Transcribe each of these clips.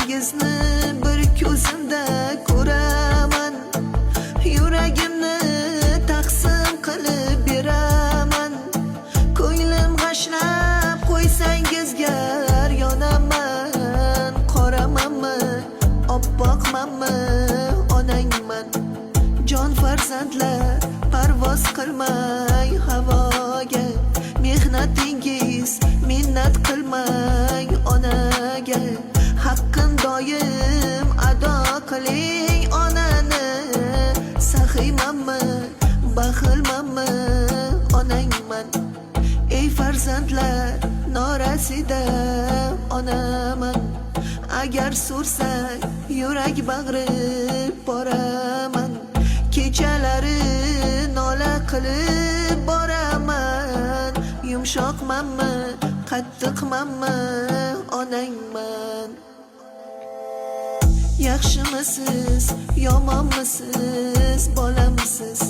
Nurlaringizni bir ko'zimda ko'raman, yuragimni taqsim qilib beraman. Ko'nglim g'ashlab qo'ysangiz gar yonaman. Qoramanmi, oppoqmanmi, onangman. Jon farzandlar parvoz qilmay havoga, mehnatingiz minnat qilmang onaga. Haqqin doim ado qiling onani. Saxiymanmi, baxilmanmi, onangman. Ey farzandlar norasida onaman. Agar so'rsang yurak bag'rib boraman. Kechalari nola qilib boraman. Yumshoqmanmi, qattiqmanmi, onangman. Yaxshimisiz, yomonmisiz, bolamsiz?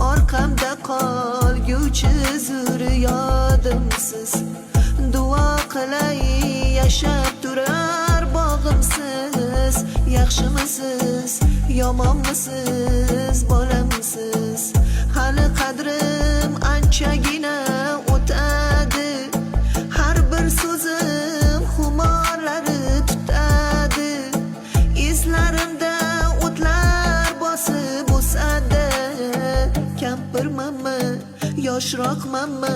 Orqamda qolguvchi zurriyodimsiz. Duo qilay yashab turar bog'imsiz. Yaxshimisiz, yomonmisiz, bolamsiz? Hali qadrim anchagina o'tadi. Har bir so'zim xumorlari tutadi. Izlarimda o'tlar bosib o'sadi. Kampirmanmi, yoshroqmanmi,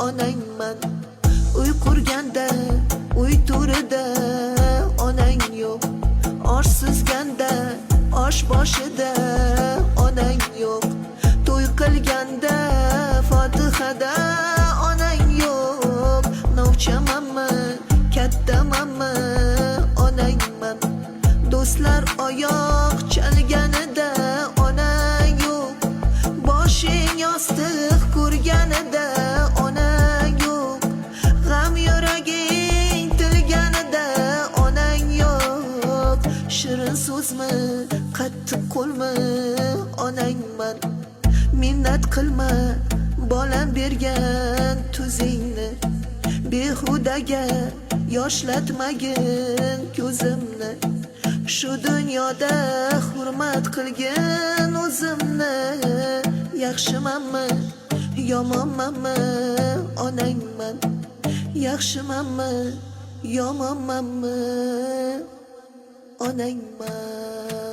onangman. Uy qurganda, uy to'rida onang yo'q. Osh suzganda, osh boshida onang yo'q. To'y qilganda, Fotihada onang yo'q. Novchamanmi, kattamanmi, onangman. Do'stlar oyoq chalganida onang yo'q. Boshing yostiq ko'rganida onang yo'q. G'am yuraging tilganida onang yo'q. Shirin so'zmi, qattiq qo'lmi, onangman. Minnat qilma, bolam bergan tuzingni. Behudaga yoshlatmagin ko'zimni. Shu dunyoda hurmat qilgin o'zimni. Yaxshimanmi, yomonmanmi, onangman. Yaxshimanmi, yomonmanmi, onangman.